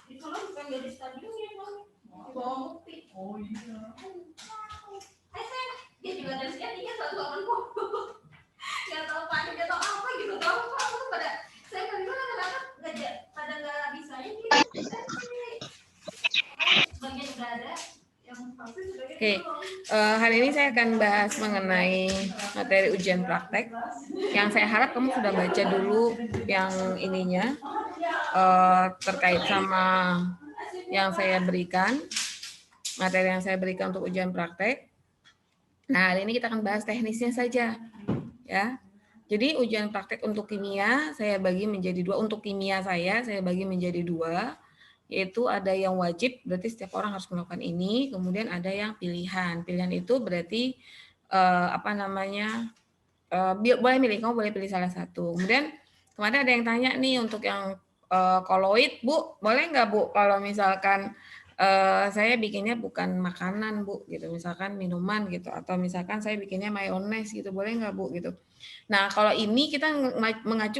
Itu lah bukan dari stadion ya, Bang. Di bawah Mukti. Oh iya. Saya dia juga dari sekian dia satu temanku. Nggak tahu panik, nggak tahu apa gitu. Tahu apa pada saya kan gimana kenapa nggak pada nggak bisa ini. Bagian dada. Oke, hari ini saya akan bahas mengenai materi ujian praktek. Yang saya harap kamu sudah baca dulu yang ininya terkait sama yang saya berikan, materi yang saya berikan untuk ujian praktek. Nah, hari ini kita akan bahas teknisnya saja, ya. Jadi ujian praktek untuk kimia saya bagi menjadi dua. Untuk kimia saya bagi menjadi dua. Yaitu ada yang wajib, berarti setiap orang harus melakukan ini, kemudian ada yang pilihan. Pilihan itu berarti boleh milih, kamu boleh pilih salah satu. Kemudian kemarin ada yang tanya nih untuk yang koloid, Bu, boleh nggak Bu kalau misalkan saya bikinnya bukan makanan, Bu, gitu, misalkan minuman gitu, atau misalkan saya bikinnya mayones gitu, boleh nggak, Bu, gitu. Nah, kalau ini kita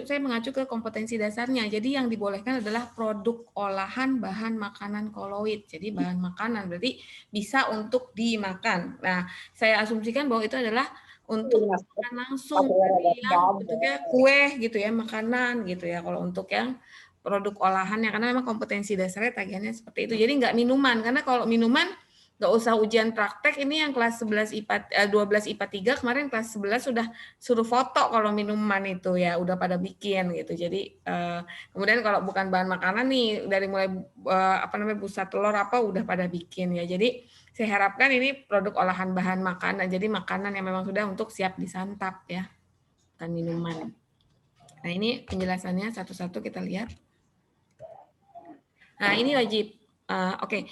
saya mengacu ke kompetensi dasarnya. Jadi yang dibolehkan adalah produk olahan bahan makanan koloid. Jadi bahan makanan berarti bisa untuk dimakan. Nah, saya asumsikan bahwa itu adalah untuk makan langsung, yang bentuknya kue gitu ya, makanan gitu ya. Kalau untuk yang produk olahannya, karena memang kompetensi dasarnya tagihannya seperti itu. Jadi nggak minuman, karena kalau minuman nggak usah ujian praktek. Ini yang kelas 11 IPA 12 IPA 3 kemarin kelas 11 sudah suruh foto kalau minuman itu ya udah pada bikin gitu. Jadi kemudian kalau bukan bahan makanan nih dari mulai busa telur apa udah pada bikin ya. Jadi saya harapkan ini produk olahan bahan makanan. Jadi makanan yang memang sudah untuk siap disantap ya, bukan minuman. Nah, ini penjelasannya satu-satu kita lihat. Nah, ini wajib. Oke.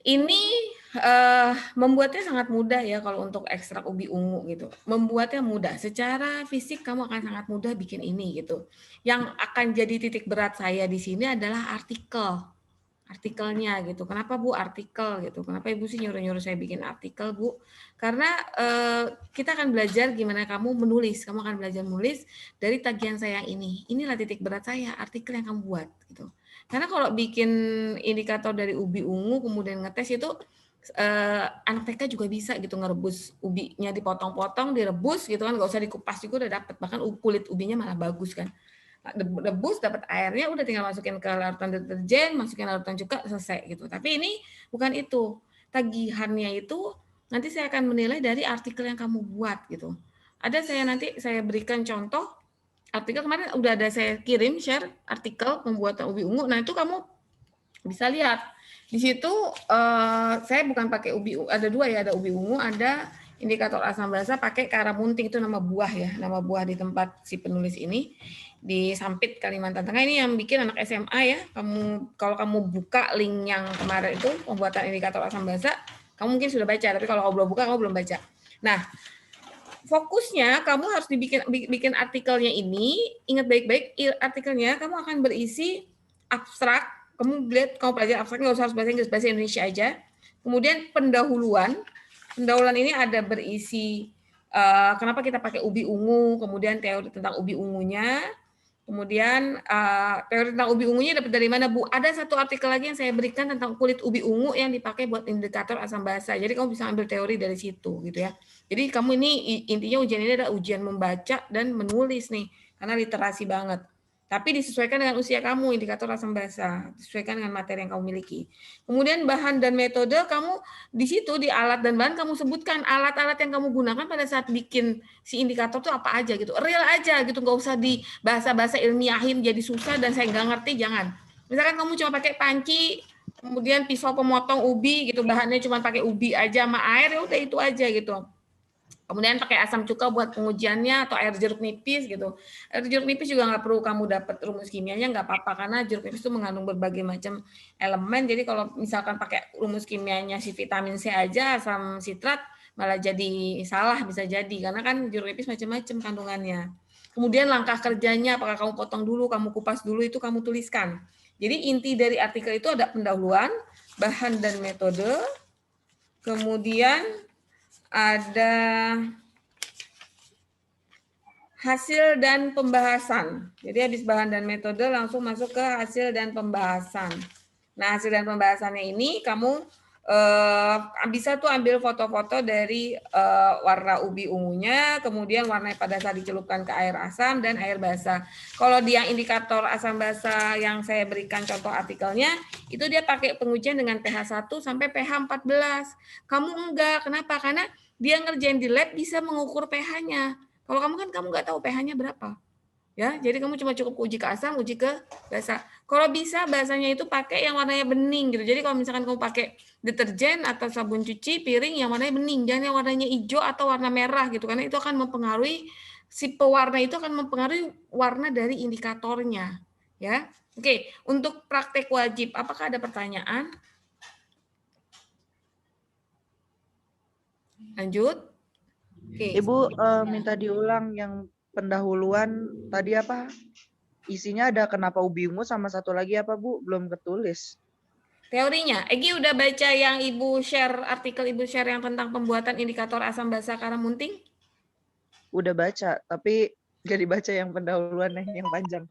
Ini membuatnya sangat mudah ya kalau untuk ekstrak ubi ungu gitu. Membuatnya mudah. Secara fisik kamu akan sangat mudah bikin ini gitu. Yang akan jadi titik berat saya di sini adalah artikelnya gitu. Kenapa Bu artikel gitu? Kenapa Ibu sih nyuruh-nyuruh saya bikin artikel, Bu? Karena kita akan belajar gimana kamu menulis. Kamu akan belajar menulis dari tagihan saya ini. Inilah titik berat saya, artikel yang kamu buat gitu. Karena kalau bikin indikator dari ubi ungu kemudian ngetes itu anak TK juga bisa gitu ngerebus ubinya, dipotong-potong, direbus gitu kan, nggak usah dikupas juga udah dapet, bahkan kulit ubinya malah bagus kan. Rebus dapat airnya, udah tinggal masukin ke larutan deterjen, masukin larutan cuka, selesai gitu. Tapi ini bukan itu. Tagihannya itu nanti saya akan menilai dari artikel yang kamu buat gitu. Nanti saya berikan contoh artikel kemarin udah ada saya kirim share artikel pembuatan ubi ungu. Nah, itu kamu bisa lihat. Di situ saya bukan pakai ubi, ada dua ya, ada ubi ungu, ada indikator asam basa pakai karamunting, itu nama buah ya, nama buah di tempat si penulis ini di Sampit Kalimantan Tengah. Ini yang bikin anak SMA ya. Kalau kamu buka link yang kemarin itu pembuatan indikator asam basa, kamu mungkin sudah baca, tapi kalau belum buka kamu belum baca. Nah, fokusnya kamu harus bikin artikelnya ini, ingat baik-baik artikelnya kamu akan berisi abstrak, kamu pelajari abstraknya nggak usah harus bahasa Inggris, bahasa Indonesia aja. Kemudian pendahuluan ini ada berisi kenapa kita pakai ubi ungu, kemudian teori tentang ubi ungunya, kemudian teori tentang ubi ungunya dapat dari mana, Bu? Ada satu artikel lagi yang saya berikan tentang kulit ubi ungu yang dipakai buat indikator asam basa. Jadi kamu bisa ambil teori dari situ gitu ya. Jadi kamu ini intinya ujian ini adalah ujian membaca dan menulis nih, karena literasi banget. Tapi disesuaikan dengan usia kamu, indikator asam basa, disesuaikan dengan materi yang kamu miliki. Kemudian bahan dan metode, kamu di situ di alat dan bahan kamu sebutkan alat-alat yang kamu gunakan pada saat bikin si indikator itu apa aja gitu. Real aja gitu, nggak usah di bahasa-bahasa ilmiahin jadi susah dan saya nggak ngerti, jangan. Misalkan kamu cuma pakai panci, kemudian pisau pemotong ubi gitu, bahannya cuma pakai ubi aja sama air, ya udah itu aja gitu. Kemudian pakai asam cuka buat pengujiannya atau air jeruk nipis gitu. Air jeruk nipis juga nggak perlu kamu dapat rumus kimianya, nggak apa-apa karena jeruk nipis itu mengandung berbagai macam elemen. Jadi kalau misalkan pakai rumus kimianya si vitamin C aja, asam sitrat malah jadi salah, bisa jadi karena kan jeruk nipis macam-macam kandungannya. Kemudian langkah kerjanya, apakah kamu potong dulu, kamu kupas dulu, itu kamu tuliskan. Jadi inti dari artikel itu ada pendahuluan, bahan dan metode, kemudian ada hasil dan pembahasan. Jadi habis bahan dan metode langsung masuk ke hasil dan pembahasan. Nah, hasil dari pembahasannya ini kamu bisa tuh ambil foto-foto dari warna ubi ungunya, kemudian warna pada saat dicelupkan ke air asam dan air basah. Kalau dia indikator asam basah yang saya berikan contoh artikelnya, itu dia pakai pengujian dengan pH 1 sampai pH 14. Kamu enggak, kenapa? Karena dia ngerjain di lab bisa mengukur pH-nya. Kalau kamu kan kamu nggak tahu pH-nya berapa. Ya, jadi kamu cuma cukup uji ke asam, uji ke basah. Kalau bisa bahasanya itu pakai yang warnanya bening gitu. Jadi kalau misalkan kamu pakai deterjen atau sabun cuci piring yang warnanya bening, jangan yang warnanya hijau atau warna merah gitu, karena itu akan mempengaruhi si pewarna itu akan mempengaruhi warna dari indikatornya, ya. Oke, untuk praktek wajib, apakah ada pertanyaan? Lanjut. Oke. Ibu minta diulang yang pendahuluan tadi apa? Isinya ada kenapa ubi ungu sama satu lagi apa Bu? Belum ketulis. Teorinya, Egi udah baca yang Ibu share, artikel Ibu share yang tentang pembuatan indikator asam basa karamunting? Udah baca, tapi gak dibaca yang pendahuluannya yang panjang.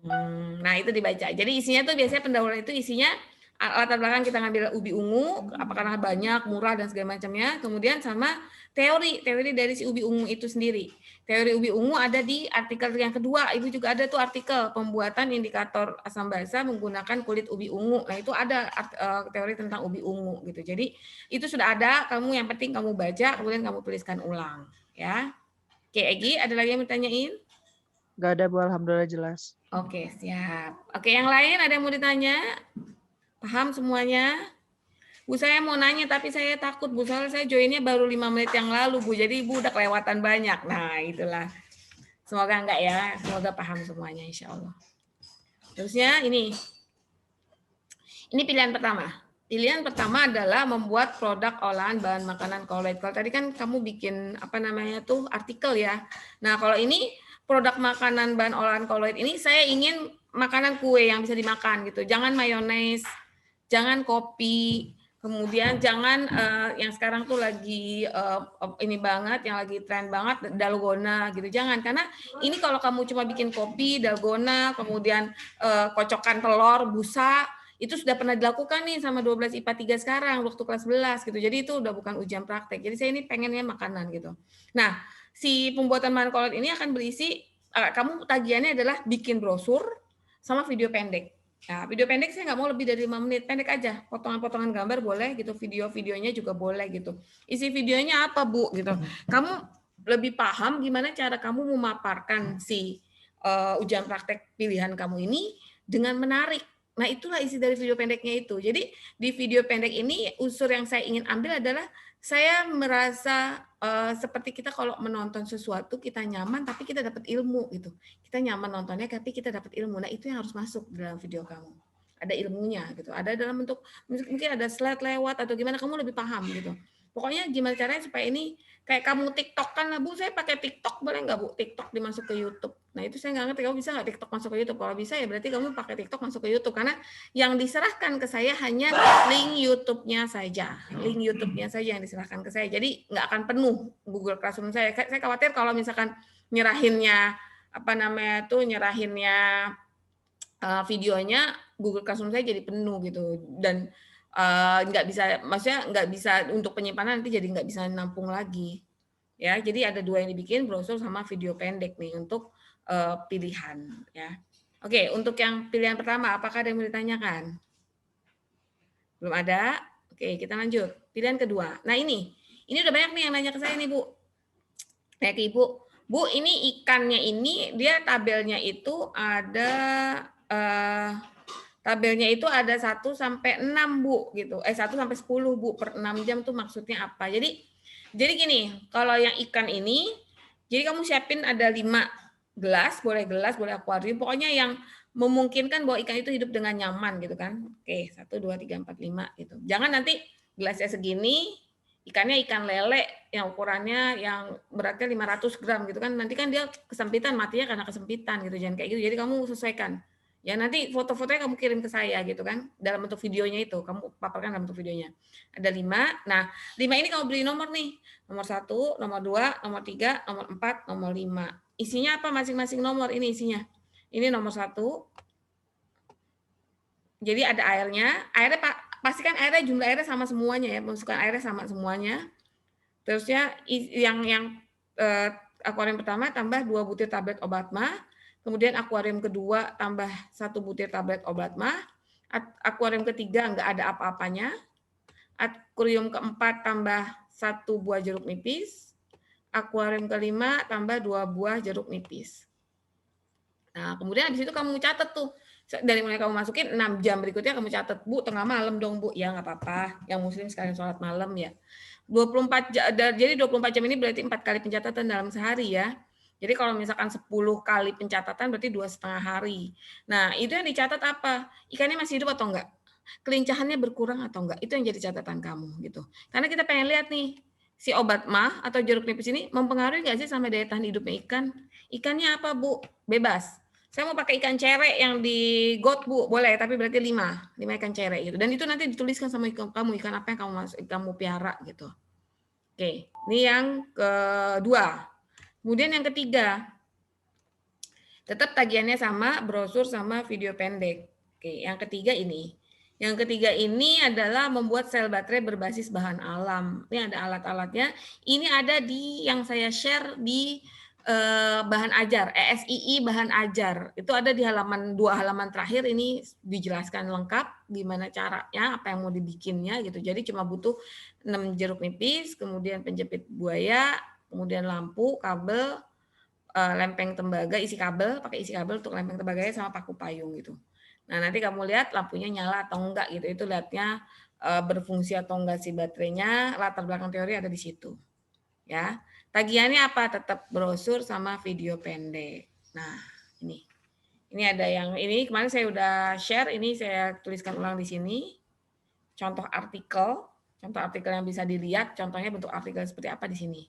Nah, itu dibaca. Jadi isinya tuh biasanya pendahuluan itu isinya latar belakang kita ngambil ubi ungu, apakah banyak, murah dan segala macamnya. Kemudian sama teori dari si ubi ungu itu sendiri. Teori ubi ungu ada di artikel yang kedua. Itu juga ada tuh artikel pembuatan indikator asam basa menggunakan kulit ubi ungu. Nah, itu ada teori tentang ubi ungu gitu. Jadi itu sudah ada. Kamu yang penting kamu baca, kemudian kamu tuliskan ulang, ya. Oke, Egi, ada lagi yang mau ditanyain? Gak ada Bu, alhamdulillah jelas. Oke, siap. Oke, yang lain ada yang mau ditanya? Paham semuanya? Bu, saya mau nanya tapi saya takut, Bu. Soalnya saya joinnya baru 5 menit yang lalu, Bu. Jadi Ibu udah kelewatan banyak. Nah, itulah. Semoga enggak ya. Semoga paham semuanya, insya Allah. Terusnya ini. Ini pilihan pertama. Pilihan pertama adalah membuat produk olahan bahan makanan kolloid. Kalau tadi kan kamu bikin apa namanya tuh artikel ya. Nah, kalau ini produk makanan bahan olahan kolloid ini saya ingin makanan kue yang bisa dimakan gitu. Jangan mayones, jangan kopi, kemudian jangan yang sekarang tuh lagi ini banget, yang lagi tren banget dalgona gitu. Jangan, karena ini kalau kamu cuma bikin kopi, dalgona, kemudian kocokan telur, busa, itu sudah pernah dilakukan nih sama 12 IPA 3 sekarang waktu kelas 11 gitu. Jadi itu udah bukan ujian praktek. Jadi saya ini pengennya makanan gitu. Nah, si pembuatan bahan kolot ini akan berisi kamu tagihannya adalah bikin brosur sama video pendek. Nah, video pendek saya nggak mau lebih dari 5 menit, pendek aja. Potongan-potongan gambar boleh gitu, video-videonya juga boleh gitu. Isi videonya apa, Bu? Gitu. Kamu lebih paham gimana cara kamu memaparkan si ujian praktek pilihan kamu ini dengan menarik. Nah, itulah isi dari video pendeknya itu. Jadi, di video pendek ini unsur yang saya ingin ambil adalah saya merasa seperti kita kalau menonton sesuatu kita nyaman tapi kita dapat ilmu gitu. Kita nyaman nontonnya tapi kita dapat ilmu. Nah, itu yang harus masuk dalam video kamu. Ada ilmunya gitu. Ada dalam bentuk mungkin ada slide lewat atau gimana kamu lebih paham gitu. Pokoknya gimana caranya supaya ini kayak kamu TikTok kan lah, Bu, saya pakai TikTok boleh nggak, Bu? TikTok dimasuk ke YouTube. Nah, itu saya nggak ngerti, kamu bisa nggak TikTok masuk ke YouTube? Kalau bisa ya berarti kamu pakai TikTok masuk ke YouTube. Karena yang diserahkan ke saya hanya link YouTube-nya saja. Link YouTube-nya saja yang diserahkan ke saya. Jadi nggak akan penuh Google Classroom saya. Saya khawatir kalau misalkan nyerahinnya, apa namanya tuh, nyerahinnya videonya, Google Classroom saya jadi penuh gitu. Dan nggak bisa, maksudnya nggak bisa untuk penyimpanan nanti jadi nggak bisa nampung lagi. Ya, jadi ada dua yang dibikin, brosur sama video pendek nih untuk pilihan ya. Oke, untuk yang pilihan pertama apakah ada yang mau ditanyakan? Belum ada? Oke, kita lanjut. Pilihan kedua. Nah, ini udah banyak nih yang nanya ke saya nih, Bu. Kayak ke Ibu. Bu, ini ikannya ini dia tabelnya itu ada tabelnya itu ada 1 sampai 6, Bu, gitu. 1 sampai 10, Bu, per 6 jam tuh maksudnya apa? Jadi gini, kalau yang ikan ini, jadi kamu siapin ada 5 gelas, boleh akuarium, pokoknya yang memungkinkan bahwa ikan itu hidup dengan nyaman gitu kan. Oke, 1, 2, 3, 4, 5 gitu. Jangan nanti gelasnya segini, ikannya ikan lele yang ukurannya yang beratnya 500 gram gitu kan. Nanti kan dia kesempitan, matinya karena kesempitan gitu. Jangan kayak gitu. Jadi kamu sesuaikan. Ya nanti foto-fotonya kamu kirim ke saya gitu kan, dalam bentuk videonya itu, kamu paparkan dalam bentuk videonya. Ada 5, nah 5 ini kamu beri nomor nih, nomor 1, nomor 2, nomor 3, nomor 4, nomor 5. Isinya apa masing-masing nomor ini isinya? Ini nomor 1, Jadi ada airnya, pastikan airnya jumlah airnya sama semuanya ya, masukkan airnya sama semuanya. Terusnya yang akuarium pertama tambah 2 butir tablet obat mah, kemudian akuarium kedua tambah 1 butir tablet obat mah, akuarium ketiga nggak ada apa-apanya, akuarium keempat tambah 1 buah jeruk nipis, akuarium kelima tambah 2 buah jeruk nipis. Nah, kemudian habis itu kamu catat tuh, dari mulai kamu masukin 6 jam berikutnya kamu catat, Bu, tengah malam dong, Bu. Ya nggak apa-apa, yang muslim sekalian sholat malam ya. 24 jam, jadi 24 jam ini berarti 4 kali pencatatan dalam sehari ya. Jadi kalau misalkan 10 kali pencatatan berarti 2,5 hari. Nah, itu yang dicatat apa? Ikannya masih hidup atau enggak? Kelincahannya berkurang atau enggak? Itu yang jadi catatan kamu gitu. Karena kita pengen lihat nih, si obat mah atau jeruk nipis ini mempengaruhi nggak sih sama daya tahan hidupnya ikan? Ikannya apa, Bu? Bebas. Saya mau pakai ikan cere yang di got, Bu. Boleh, tapi berarti 5 ikan cere gitu. Dan itu nanti dituliskan sama kamu, ikan apa yang kamu piara gitu. Oke, ini yang kedua. Kemudian yang ketiga, tetap tagihannya sama, brosur sama video pendek. Oke, yang ketiga ini. Yang ketiga ini adalah membuat sel baterai berbasis bahan alam. Ini ada alat-alatnya. Ini ada di yang saya share di bahan ajar, ESII bahan ajar. Itu ada di halaman 2 halaman terakhir, ini dijelaskan lengkap gimana caranya, apa yang mau dibikinnya gitu. Jadi cuma butuh 6 jeruk nipis, kemudian penjepit buaya, kemudian lampu, kabel, lempeng tembaga, pakai isi kabel untuk lempeng tembaganya sama paku payung gitu. Nah, nanti kamu lihat lampunya nyala atau enggak gitu. Itu lihatnya berfungsi atau enggak si baterainya, latar belakang teori ada di situ. Ya. Tagihannya apa? Tetap brosur sama video pendek. Nah, ini. Ini ada yang ini kemarin saya udah share, ini saya tuliskan ulang di sini. Contoh artikel yang bisa dilihat, contohnya bentuk artikel seperti apa di sini.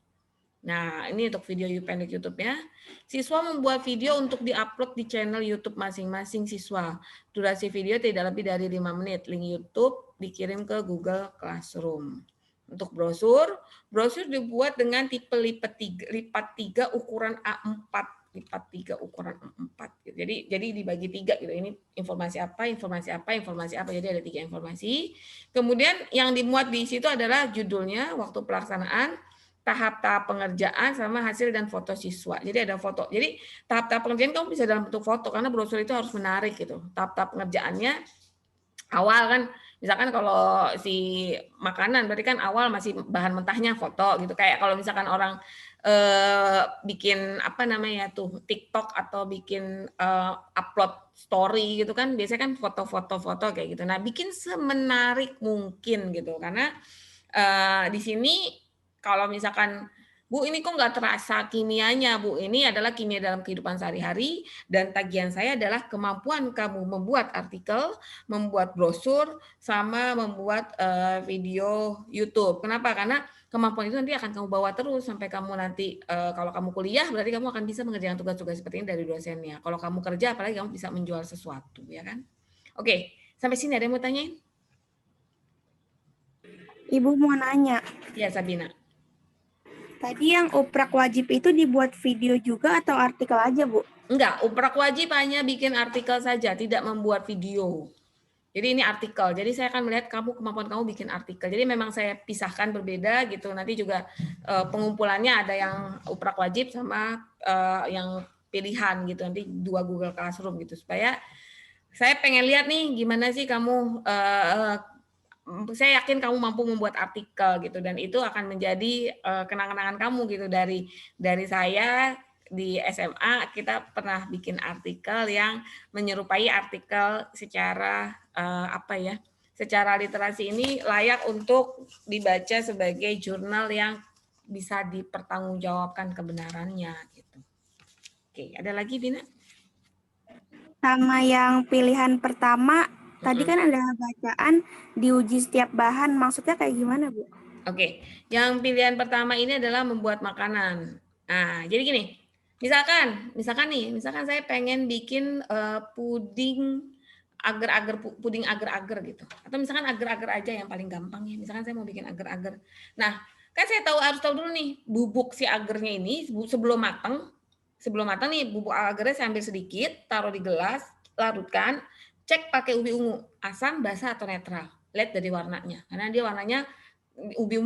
Nah, ini untuk video pendek YouTube-nya. Siswa membuat video untuk diupload di channel YouTube masing-masing siswa. Durasi video tidak lebih dari 5 menit. Link YouTube dikirim ke Google Classroom. Untuk brosur dibuat dengan tipe lipat 3 ukuran A4. Lipat 3 ukuran A4. Jadi dibagi 3 gitu. Ini informasi apa, informasi apa, informasi apa. Jadi ada 3 informasi. Kemudian yang dimuat di situ adalah judulnya, waktu pelaksanaan, tahap-tahap pengerjaan sama hasil dan foto siswa. Jadi ada foto. Jadi tahap-tahap pengerjaan kamu bisa dalam bentuk foto karena brosur itu harus menarik gitu. Tahap-tahap pengerjaannya awal kan, misalkan kalau si makanan berarti kan awal masih bahan mentahnya foto gitu. Kayak kalau misalkan orang bikin apa namanya tuh TikTok atau bikin upload story gitu kan, biasanya kan foto-foto kayak gitu. Nah, bikin semenarik mungkin gitu karena di sini kalau misalkan, Bu, ini kok nggak terasa kimianya, Bu. Ini adalah kimia dalam kehidupan sehari-hari, dan tagihan saya adalah kemampuan kamu membuat artikel, membuat brosur, sama membuat video YouTube. Kenapa? Karena kemampuan itu nanti akan kamu bawa terus sampai kamu nanti, kalau kamu kuliah, berarti kamu akan bisa mengerjakan tugas-tugas seperti ini dari dosennya. Kalau kamu kerja, apalagi kamu bisa menjual sesuatu, ya kan? Oke, sampai sini ada yang mau tanyain? Ibu mau nanya, Ya, Sabina. tadi yang uprak wajib itu dibuat video juga atau artikel aja, Bu? Enggak, uprak wajib hanya bikin artikel saja, tidak membuat video. Jadi ini artikel. Jadi saya akan melihat kemampuan kamu bikin artikel. Jadi memang saya pisahkan berbeda gitu. Nanti juga pengumpulannya ada yang uprak wajib sama yang pilihan gitu. Nanti 2 Google Classroom gitu supaya saya pengen lihat nih gimana sih kamu saya yakin kamu mampu membuat artikel gitu, dan itu akan menjadi kenang-kenangan kamu gitu. Dari saya di SMA kita pernah bikin artikel yang menyerupai artikel secara apa ya, secara literasi ini layak untuk dibaca sebagai jurnal yang bisa dipertanggungjawabkan kebenarannya gitu. Oke, ada lagi, Dina? Sama yang pilihan pertama, tadi kan ada bacaan diuji setiap bahan, maksudnya kayak gimana, Bu? Oke, yang pilihan pertama ini adalah membuat makanan. Nah, jadi gini, misalkan saya pengen bikin puding agar-agar gitu. Atau misalkan agar-agar aja yang paling gampang ya. Misalkan saya mau bikin agar-agar. Nah, kan saya harus tahu dulu nih bubuk si agarnya ini sebelum matang nih bubuk agarnya saya ambil sedikit, taruh di gelas, larutkan, cek pakai ubi ungu, asam, basa atau netral. Lihat dari warnanya. Karena dia warnanya ubi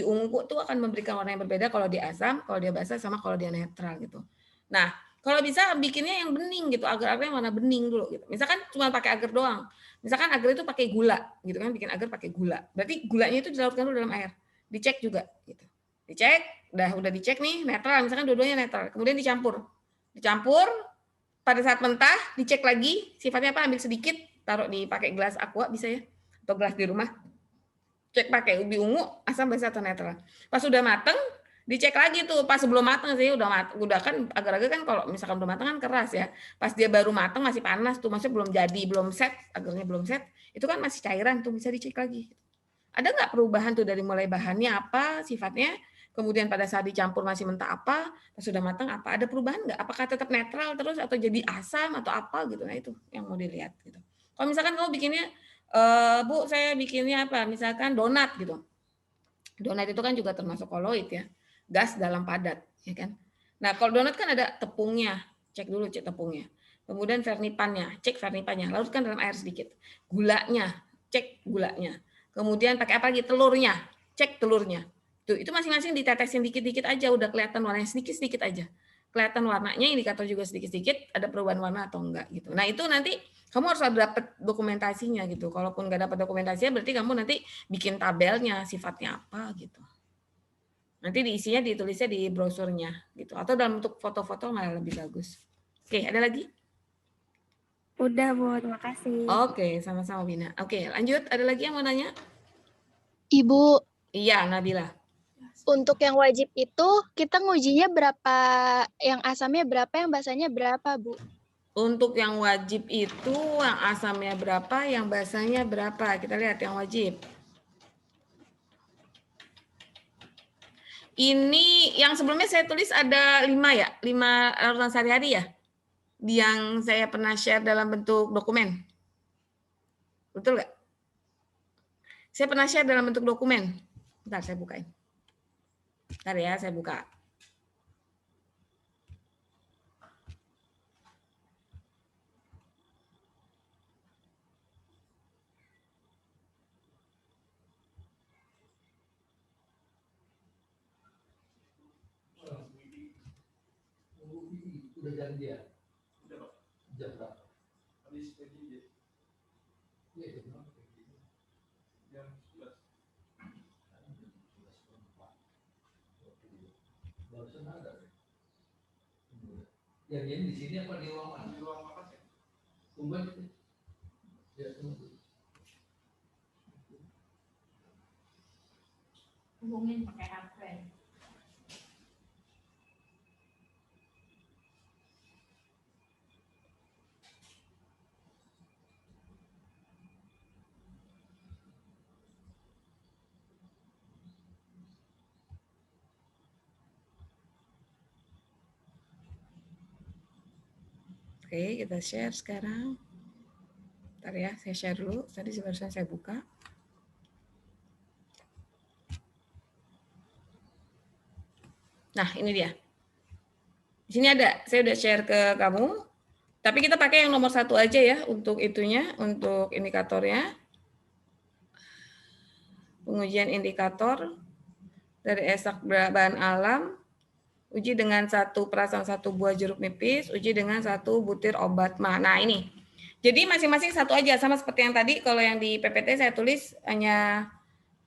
ungu itu akan memberikan warna yang berbeda kalau dia asam, kalau dia basa sama kalau dia netral gitu. Nah, kalau bisa bikinnya yang bening gitu, agar-agar yang warna bening dulu gitu. Misalkan cuma pakai agar doang. Misalkan agar itu pakai gula gitu kan, bikin agar pakai gula. Berarti gulanya itu dilarutkan dulu dalam air. Dicek juga gitu. Dicek, udah dicek nih netral, misalkan dua-duanya netral. Kemudian dicampur. Dicampur, pada saat mentah dicek lagi sifatnya apa, ambil sedikit, taruh di pakai gelas aqua bisa ya, atau gelas di rumah. Cek pakai ubi ungu, asam, basa atau netral. Pas udah mateng, dicek lagi tuh. Pas sebelum mateng sih udah kan agar-agar kan kalau misalkan udah mateng kan keras ya. Pas dia baru mateng masih panas tuh, maksudnya belum jadi, belum set, agarnya belum set, itu kan masih cairan tuh, bisa dicek lagi. Ada nggak perubahan tuh dari mulai bahannya apa, sifatnya, kemudian pada saat dicampur masih mentah apa, pas sudah matang apa, ada perubahan nggak? Apakah tetap netral terus atau jadi asam atau apa gitu? Nah itu yang mau dilihat gitu. Kalau misalkan kamu bikinnya, Bu, saya bikinnya apa? Misalkan donat gitu. Donat itu kan juga termasuk koloid ya, gas dalam padat, ya kan? Nah kalau donat kan ada tepungnya, cek dulu cek tepungnya. Kemudian vernipannya, cek vernipannya, larutkan dalam air sedikit. Gulanya, cek gulanya. Kemudian pakai apa lagi? Telurnya, cek telurnya. Tuh, itu masing-masing ditetesin dikit-dikit aja, udah kelihatan warnanya sedikit-sedikit aja. Kelihatan warnanya, indikator juga sedikit-sedikit, ada perubahan warna atau enggak gitu. Nah itu nanti kamu harus dapat dokumentasinya gitu. Kalaupun nggak dapat dokumentasinya, berarti kamu nanti bikin tabelnya, sifatnya apa gitu. Nanti diisinya ditulisnya di brosurnya gitu. Atau dalam bentuk foto-foto malah lebih bagus. Oke, ada lagi? Udah, Bu. Terima kasih. Oke, sama-sama Bina. Oke, lanjut. Ada lagi yang mau nanya? Ibu, Iya, Nabila. untuk yang wajib itu kita ngujinya berapa, yang asamnya berapa, yang basahnya berapa, Bu? Untuk yang wajib itu, yang asamnya berapa, yang basahnya berapa. Kita lihat yang wajib. Ini yang sebelumnya saya tulis ada 5 ya, 5 larutan sehari-hari ya, yang saya pernah share dalam bentuk dokumen. Betul nggak? Saya pernah share dalam bentuk dokumen. Bentar, saya bukain. Bentar ya, saya buka. Udah janjian? Udah, Pak. Jam berapa? Habis pagi dia. Iya, jam berapa? Jam 11. Barusan ada. Yang ini di sini apa di ruang mana? Di ruang makan ya. Tunggu aja. Ya, tunggu. Hubungin pakai HP. Oke, kita share sekarang. Bentar ya, saya share dulu. Tadi barusan saya buka. Nah, ini dia. Di sini ada, saya udah share ke kamu. Tapi kita pakai yang nomor 1 aja ya untuk itunya, untuk indikatornya. Pengujian indikator dari ekstrak bahan alam. Uji dengan 1 perasan 1 buah jeruk nipis, uji dengan 1 butir obat mah. Nah ini, jadi masing-masing 1 aja, sama seperti yang tadi. Kalau yang di PPT saya tulis hanya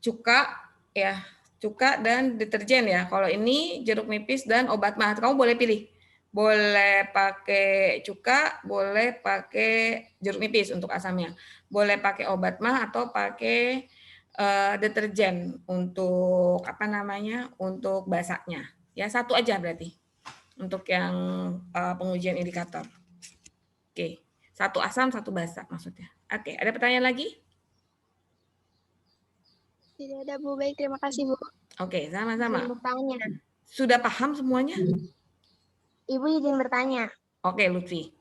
cuka, ya, cuka dan deterjen ya. Kalau ini jeruk nipis dan obat mah, kamu boleh pilih. Boleh pakai cuka, boleh pakai jeruk nipis untuk asamnya. Boleh pakai obat mah atau pakai deterjen untuk apa namanya? Untuk basahnya. Ya 1 aja berarti untuk yang pengujian indikator. Oke, 1 asam, 1 basa maksudnya. Oke, ada pertanyaan lagi? Tidak ada, Bu. Baik, terima kasih, Bu. Oke, sama-sama. Izin bertanya. Sudah paham semuanya? Ibu izin bertanya. Oke, Lutfi.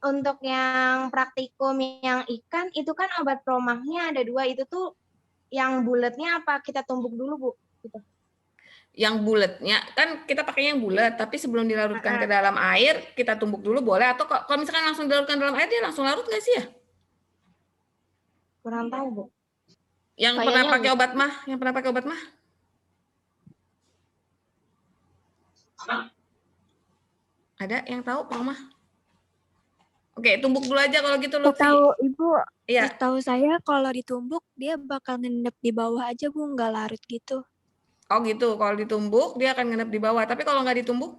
Untuk yang praktikum yang ikan, itu kan obat promahnya ada 2. Itu tuh yang bulatnya apa kita tumbuk dulu, Bu? Gitu. Yang bulatnya kan kita pakai yang bulat, tapi sebelum dilarutkan ke dalam air kita tumbuk dulu boleh, atau kalau misalkan langsung dilarutkan dalam air dia langsung larut nggak sih ya? Kurang tahu, Bu. Yang Kayaknya pernah pakai obat mah, yang pernah pakai obat mah? Ada yang tahu, Pak Mah? Oke, tumbuk dulu aja kalau gitu, Lutfi. Tahu Ibu, Iya. tahu saya kalau ditumbuk dia bakal ngendap di bawah aja Bu, nggak larut gitu. Oh gitu, kalau ditumbuk dia akan ngendap di bawah. Tapi kalau nggak ditumbuk?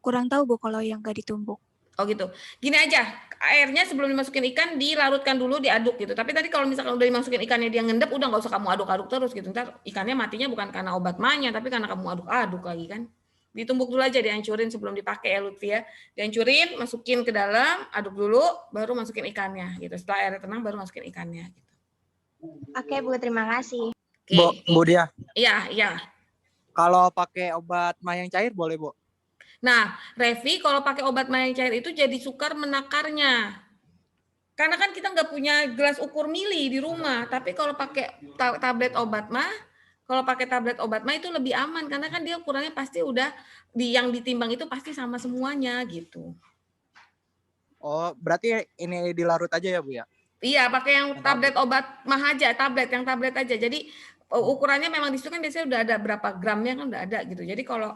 Kurang tahu Bu kalau yang nggak ditumbuk. Oh gitu. Gini aja, airnya sebelum dimasukin ikan dilarutkan dulu, diaduk gitu. Tapi tadi kalau misalkan udah dimasukin ikannya dia ngendap, udah nggak usah kamu aduk-aduk terus gitu. Ntar ikannya matinya bukan karena obat mahnya, tapi karena kamu aduk-aduk lagi kan. Ditumbuk dulu aja, dihancurin sebelum dipakai ya Lutfi ya. Dihancurin, masukin ke dalam, aduk dulu, baru masukin ikannya gitu. Setelah airnya tenang, baru masukin ikannya. Gitu. Oke, Bu, terima kasih. Oke. Bu Dia, Iya, iya. kalau pakai obat mah yang cair boleh, Bu? Nah, Revi, kalau pakai obat mah yang cair itu jadi sukar menakarnya. Karena kan kita nggak punya gelas ukur mili di rumah. Tapi kalau pakai tablet obat mah, kalau pakai tablet obat mah itu lebih aman. Karena kan dia ukurannya pasti udah, yang ditimbang itu pasti sama semuanya gitu. Oh, berarti ini dilarut aja ya, Bu ya? Iya, pakai yang tablet obat mah aja, yang tablet aja. Jadi ukurannya memang di situ kan biasanya udah ada berapa gramnya kan udah ada gitu. Jadi kalau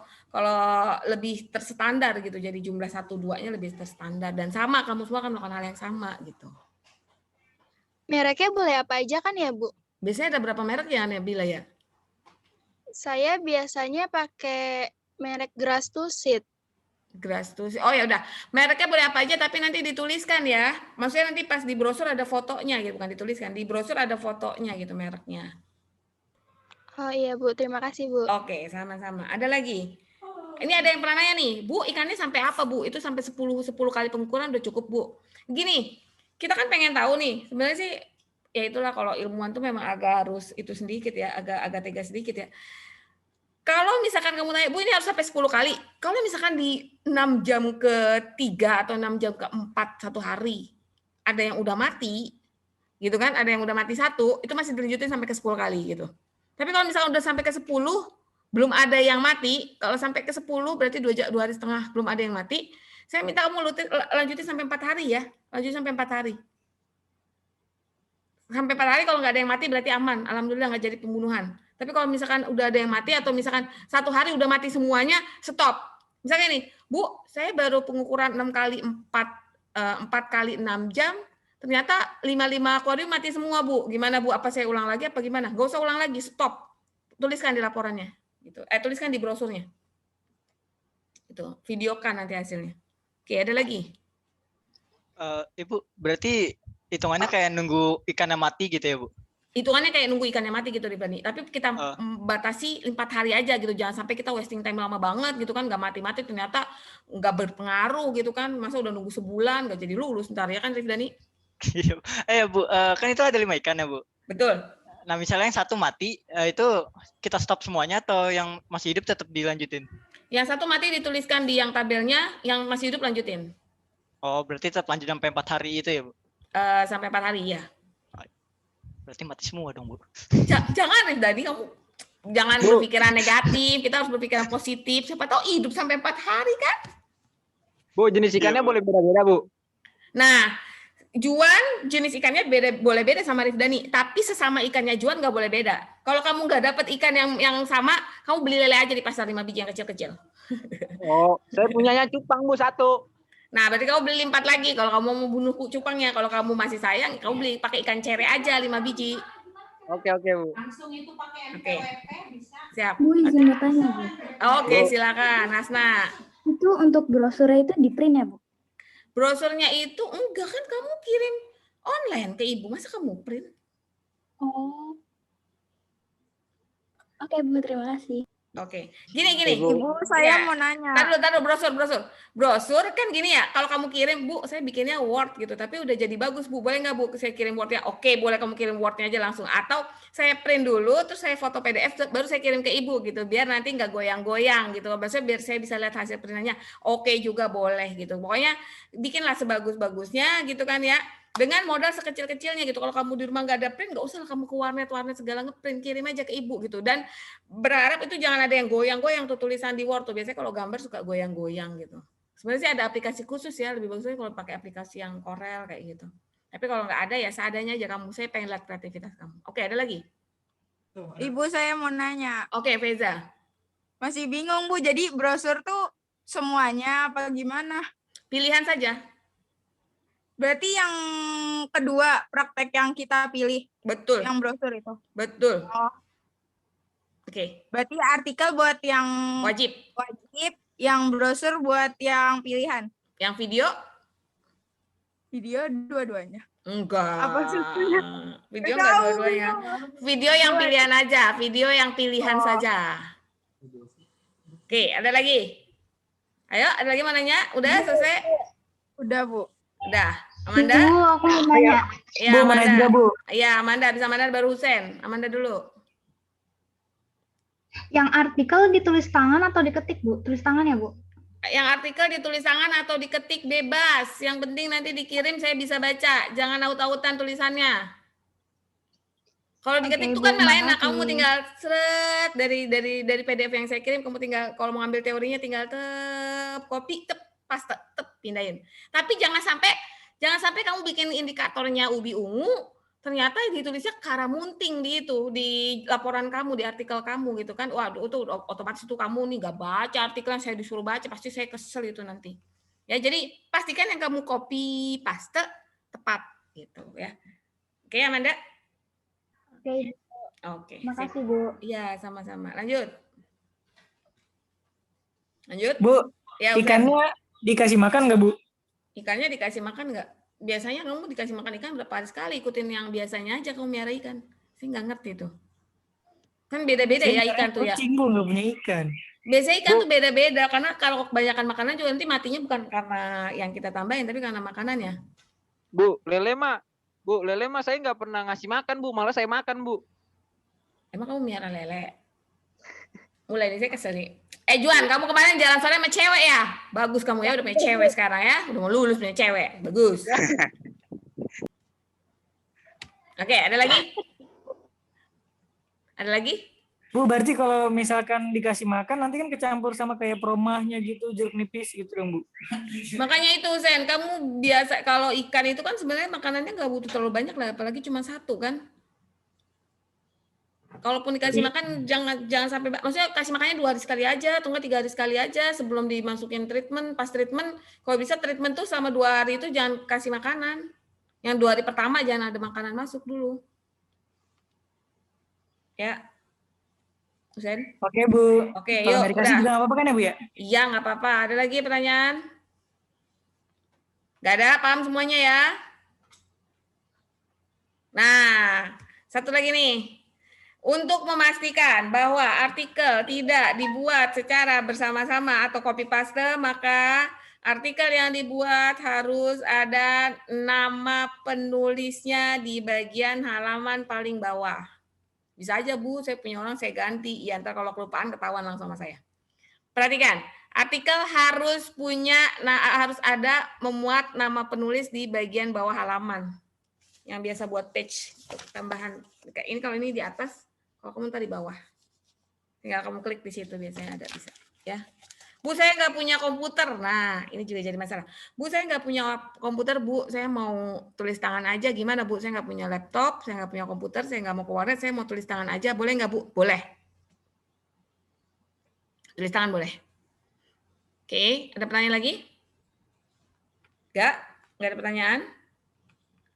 lebih terstandar gitu, jadi jumlah 1-2-nya lebih terstandar dan sama, kamu semua akan melakukan hal yang sama gitu. Mereknya boleh apa aja kan ya, Bu? Biasanya ada berapa merek ya Nabila ya? Saya biasanya pakai merek Grass to Seed. Grass to Seed. Oh ya udah, mereknya boleh apa aja tapi nanti dituliskan ya. Maksudnya nanti pas di brosur ada fotonya gitu, bukan dituliskan. Di brosur ada fotonya gitu mereknya. Oh iya Bu, terima kasih Bu. Oke, sama-sama. Ada lagi? Ini ada yang pernah nanya nih, Bu, ikannya sampai apa, Bu? Itu sampai 10 kali pengukuran udah cukup, Bu. Gini, kita kan pengen tahu nih, sebenarnya sih ya itulah kalau ilmuwan tuh memang agak harus itu sedikit ya, agak tegas sedikit ya. Kalau misalkan kamu tanya, Bu, ini harus sampai 10 kali. Kalau misalkan di 6 jam ke-3 atau 6 jam ke-4 satu hari, ada yang udah mati, gitu kan, ada yang udah mati 1, itu masih dilanjutin sampai ke 10 kali gitu. Tapi kalau misalkan udah sampai ke 10, belum ada yang mati, kalau sampai ke 10 berarti 2 hari setengah belum ada yang mati, saya minta kamu lanjutin sampai 4 hari ya. Lanjutin sampai 4 hari. Sampai 4 hari kalau nggak ada yang mati berarti aman. Alhamdulillah nggak jadi pembunuhan. Tapi kalau misalkan udah ada yang mati atau misalkan 1 hari udah mati semuanya, stop. Misalnya nih, Bu, saya baru pengukuran 4 kali 6 jam, ternyata 5 akuarium mati semua, Bu. Gimana, Bu? Apa saya ulang lagi apa gimana? Nggak usah ulang lagi, stop. Tuliskan di laporannya. Gitu. Tuliskan di brosurnya. Itu, videokan nanti hasilnya. Oke, ada lagi? Ibu, berarti hitungannya kayak nunggu ikannya mati gitu ya, Bu? Hitungannya kayak nunggu ikannya mati gitu, Rifani. Tapi kita batasi 4 hari aja gitu. Jangan sampai kita wasting time lama banget gitu kan. Nggak mati-mati ternyata nggak berpengaruh gitu kan. Masa udah nunggu sebulan nggak jadi lulus ntar ya kan, Rifani? Iya, Bu. Kan itu ada 5 ikan ya, Bu? Betul. Nah, misalnya yang 1 mati, itu kita stop semuanya atau yang masih hidup tetap dilanjutin? Yang 1 mati dituliskan di yang tabelnya, yang masih hidup lanjutin. Oh, berarti tetap lanjut sampai 4 hari itu ya, Bu? Sampai 4 hari, ya. Berarti mati semua dong, Bu. Jangan, Rifdani, kamu jangan berpikiran negatif. Kita harus berpikiran positif. Siapa tahu hidup sampai 4 hari kan? Bu, jenis ikannya boleh beda-beda, Bu? Nah, Juan jenis ikannya boleh beda sama Rifdani, tapi sesama ikannya Juan nggak boleh beda. Kalau kamu nggak dapat ikan yang sama, kamu beli lele aja di pasar 5 biji yang kecil-kecil. Oh, saya punyanya cupang, Bu, 1. Nah, berarti kamu beli 4 lagi. Kalau kamu mau bunuh cupangnya, kalau kamu masih sayang, kamu beli pakai ikan cere aja 5 biji. Oke, Bu. Langsung itu pakai NPWP bisa. Siap. Bu, izin bertanya, Bu. Oke, silakan, Hasna. Itu untuk brosurnya itu di print ya, Bu? Brosurnya itu enggak kan, kamu kirim online ke Ibu, masa kamu print? Oh. Oke, Bu, terima kasih. Oke, gini. Ibu, saya mau nanya. Taruh brosur. Brosur kan gini ya, kalau kamu kirim, Bu, saya bikinnya Word gitu, tapi udah jadi bagus, Bu. Boleh nggak, Bu, saya kirim Word-nya? Oke, boleh kamu kirim Word-nya aja langsung. Atau saya print dulu, terus saya foto PDF, baru saya kirim ke Ibu gitu, biar nanti nggak goyang-goyang gitu. Maksudnya biar saya bisa lihat hasil printannya. Oke juga boleh gitu. Pokoknya bikinlah sebagus-bagusnya gitu kan ya. Dengan modal sekecil-kecilnya gitu. Kalau kamu di rumah nggak ada print, nggak usah kamu ke warnet segala ngeprint, kirim aja ke ibu gitu. Dan berharap itu jangan ada yang goyang-goyang tuh tulisan di Word tuh. Biasanya kalau gambar suka goyang-goyang gitu. Sebenarnya sih ada aplikasi khusus ya, lebih bagusnya kalau pakai aplikasi yang Corel kayak gitu. Tapi kalau nggak ada ya seadanya aja kamu. Saya pengen lihat kreativitas kamu. Oke, ada lagi? Ibu, saya mau nanya. Oke, Feza. Masih bingung, Bu. Jadi brosur tuh semuanya apa gimana? Pilihan saja. Berarti yang kedua praktek yang kita pilih. Betul. Yang brosur itu. Betul. Oh. Oke. Berarti artikel buat yang wajib. Wajib, yang brosur buat yang pilihan. Yang video? Video dua-duanya. Enggak. Apa maksudnya? Video enggak dua-duanya. Video yang pilihan aja, video yang pilihan saja. Oke, ada lagi? Ayo, ada lagi mau nanya? Udah selesai? Udah, Bu. Udah. Amanda? Bu, aku mau nanya. Iya, Bu, mau nanya juga, Bu. Iya, Amanda. Bisa Amanda baru Husen. Amanda dulu. Yang artikel ditulis tangan atau diketik, Bu? Tulis tangan ya, Bu? Yang artikel ditulis tangan atau diketik bebas. Yang penting nanti dikirim saya bisa baca. Jangan aut-autan tulisannya. Kalau diketik itu kan malah enak. Kamu tinggal seret dari PDF yang saya kirim, kamu tinggal kalau mau ambil teorinya tinggal copy, paste, pindahin. Tapi jangan sampai kamu bikin indikatornya ubi ungu, ternyata ditulisnya karamunting di laporan kamu, di artikel kamu gitu kan. Waduh, itu otomatis itu kamu nih nggak baca artikelnya, saya disuruh baca, pasti saya kesel itu nanti. Ya, jadi pastikan yang kamu copy paste tepat gitu ya. Oke, Amanda? Oke. Oke. Makasih, Bu. Iya, sama-sama. Lanjut. Lanjut. Bu, ya, ikannya dikasih makan nggak, Bu? Ikannya dikasih makan nggak? Biasanya kamu dikasih makan ikan berapa hari sekali? Ikutin yang biasanya aja kamu miara ikan. Saya nggak ngerti tuh. Kan beda-beda ya ikan tuh ya. Kucing, Bu, nggak punya ikan. Biasanya ikan tuh beda-beda. Karena kalau kebanyakan makanan juga nanti matinya bukan karena yang kita tambahin, tapi karena makanannya. Bu, lele mah saya nggak pernah ngasih makan, Bu. Malah saya makan, Bu. Emang kamu miara lele? Mulai nih saya kesel nih. Juan, kamu kemarin jalan sore sama cewek ya? Bagus kamu ya, udah punya cewek sekarang ya. Udah mau lulus punya cewek. Bagus. Oke, ada lagi? Ada lagi? Bu, berarti kalau misalkan dikasih makan, nanti kan kecampur sama kayak promahnya gitu, jeruk nipis gitu dong, Bu. Makanya itu, Sen. Kamu biasa, kalau ikan itu kan sebenarnya makanannya nggak butuh terlalu banyak lah, apalagi cuma satu kan. Kalaupun dikasih makan, jangan sampai, maksudnya kasih makannya 2 hari sekali aja, atau enggak 3 hari sekali aja sebelum dimasukin treatment. Pas treatment, kalau bisa treatment tuh selama 2 hari itu jangan kasih makanan. Yang 2 hari pertama jangan ada makanan masuk dulu. Ya. Husen? Oke, Bu. Oke, kalau yuk. nggak dikasih Udah. juga nggak apa-apa kan ya, Bu ya? Iya, nggak apa-apa. Ada lagi pertanyaan? Nggak ada, paham semuanya ya? Nah, satu lagi nih. Untuk memastikan bahwa artikel tidak dibuat secara bersama-sama atau copy paste, maka artikel yang dibuat harus ada nama penulisnya di bagian halaman paling bawah. Bisa aja, Bu, saya punya orang, saya ganti. Ya, ntar kalau kelupaan ketahuan langsung sama saya. Perhatikan, artikel harus harus ada memuat nama penulis di bagian bawah halaman. Yang biasa buat page tambahan. Ini kalau ini di atas, kalau kamu tadi bawah. Tinggal kamu klik di situ biasanya ada bisa. Ya. Bu, saya nggak punya komputer. Nah, ini juga jadi masalah. Bu, saya nggak punya komputer, Bu. Saya mau tulis tangan aja. Gimana, Bu? Saya nggak punya laptop, saya nggak punya komputer, saya nggak mau ke warnet, saya mau tulis tangan aja. Boleh nggak, Bu? Boleh. Tulis tangan boleh. Oke, ada pertanyaan lagi? Nggak ada pertanyaan?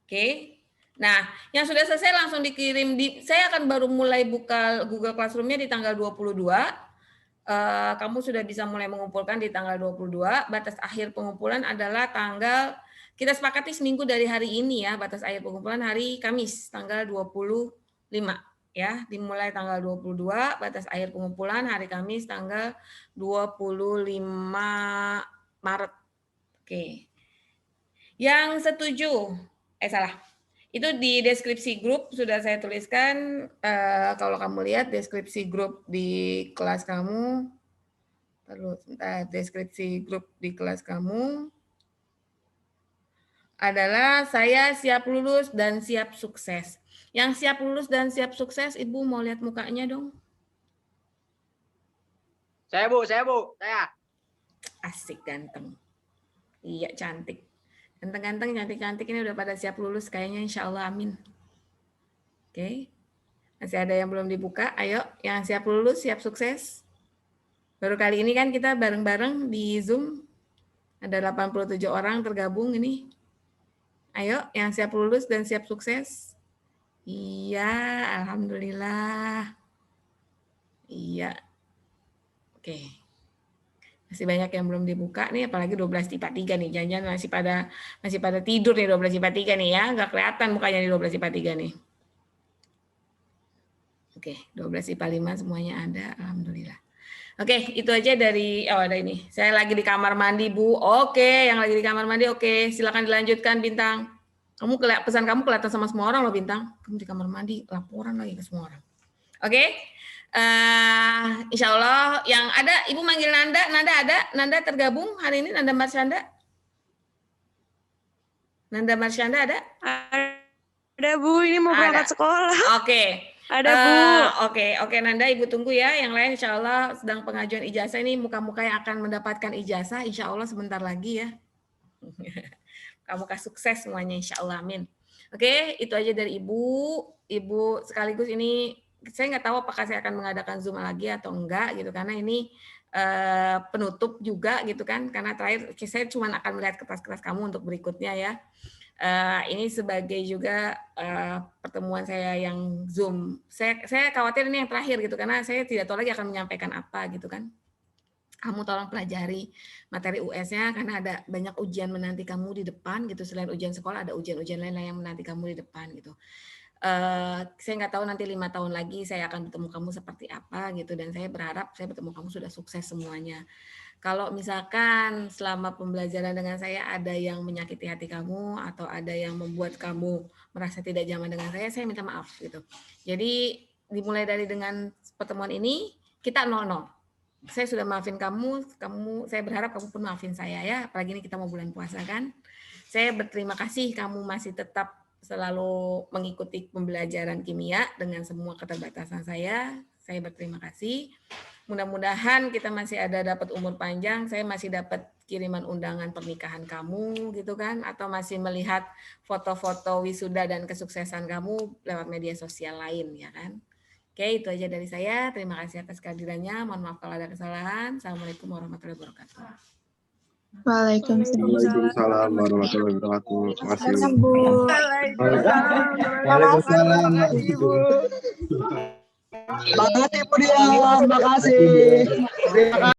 Oke. Nah, yang sudah selesai langsung dikirim. Saya akan baru mulai buka Google Classroom-nya di tanggal 22. Kamu sudah bisa mulai mengumpulkan di tanggal 22. Batas akhir pengumpulan adalah kita sepakati seminggu dari hari ini ya, batas akhir pengumpulan hari Kamis, tanggal 25. Ya, dimulai tanggal 22, batas akhir pengumpulan hari Kamis, tanggal 25 Maret. Oke. Yang setuju, itu di deskripsi grup sudah saya tuliskan. Kalau kamu lihat deskripsi grup di kelas kamu, deskripsi grup di kelas kamu adalah saya siap lulus dan siap sukses. Yang siap lulus dan siap sukses, Ibu mau lihat mukanya dong. Saya Bu, saya. Asik, ganteng. Iya, cantik. Ganteng-ganteng, cantik-cantik ini udah pada siap lulus kayaknya, insya Allah, amin. Oke. Masih ada yang belum dibuka, ayo yang siap lulus, siap sukses. Baru kali ini kan kita bareng-bareng di Zoom. Ada 87 orang tergabung ini. Ayo, yang siap lulus dan siap sukses. Iya, alhamdulillah. Iya. Oke. Masih banyak yang belum dibuka nih, apalagi 12 IPA 3 nih. Jangan-jangan masih pada tidur nih 12 IPA 3 nih ya. Nggak kelihatan mukanya di 12 IPA 3 nih. Oke, 12 IPA 5 semuanya ada, alhamdulillah. Oke, itu aja dari, ada ini. Saya lagi di kamar mandi, Bu. Oke, yang lagi di kamar mandi, oke. Silakan dilanjutkan, Bintang. Pesan kamu kelihatan sama semua orang loh, Bintang. Kamu di kamar mandi, laporan lagi ke semua orang. Oke. Insya Allah yang ada, Ibu manggil Nanda. Nanda ada? Nanda tergabung hari ini, Nanda Marsyanda? Nanda Marsyanda ada? Ada Bu, ini mau berangkat sekolah. Oke. Ada Bu. Oke Nanda, Ibu tunggu ya. Yang lain insya Allah sedang pengajuan ijazah ini, muka-muka yang akan mendapatkan ijazah insya Allah sebentar lagi ya. Muka-muka sukses semuanya insya Allah, amin. Oke, itu aja dari Ibu. Ibu sekaligus ini, saya nggak tahu apakah saya akan mengadakan Zoom lagi atau enggak gitu, karena ini penutup juga gitu kan, karena terakhir saya cuma akan melihat kertas-kertas kamu untuk berikutnya ya. Ini sebagai juga pertemuan saya yang Zoom. Saya khawatir ini yang terakhir gitu, karena saya tidak tahu lagi akan menyampaikan apa gitu kan. Kamu tolong pelajari materi US-nya, karena ada banyak ujian menanti kamu di depan gitu. Selain ujian sekolah, ada ujian-ujian lain yang menanti kamu di depan gitu. Saya nggak tahu nanti 5 tahun lagi saya akan bertemu kamu seperti apa gitu, dan saya berharap saya bertemu kamu sudah sukses semuanya. Kalau misalkan selama pembelajaran dengan saya ada yang menyakiti hati kamu atau ada yang membuat kamu merasa tidak nyaman dengan saya minta maaf gitu. Jadi dimulai dari dengan pertemuan ini kita 0-0. Saya sudah maafin kamu, saya berharap kamu pun maafin saya ya. Apalagi ini kita mau bulan puasa kan. Saya berterima kasih kamu masih tetap selalu mengikuti pembelajaran kimia dengan semua keterbatasan saya. Saya berterima kasih. Mudah-mudahan kita masih ada dapat umur panjang, saya masih dapat kiriman undangan pernikahan kamu gitu kan, atau masih melihat foto-foto wisuda dan kesuksesan kamu lewat media sosial lain ya kan. Oke, itu aja dari saya. Terima kasih atas kehadirannya. Mohon maaf kalau ada kesalahan. Assalamualaikum warahmatullahi wabarakatuh. Waalaikumsalam warahmatullahi wabarakatuh. Terima kasih. Waalaikumsalam. Makasih Bu Dian, makasih.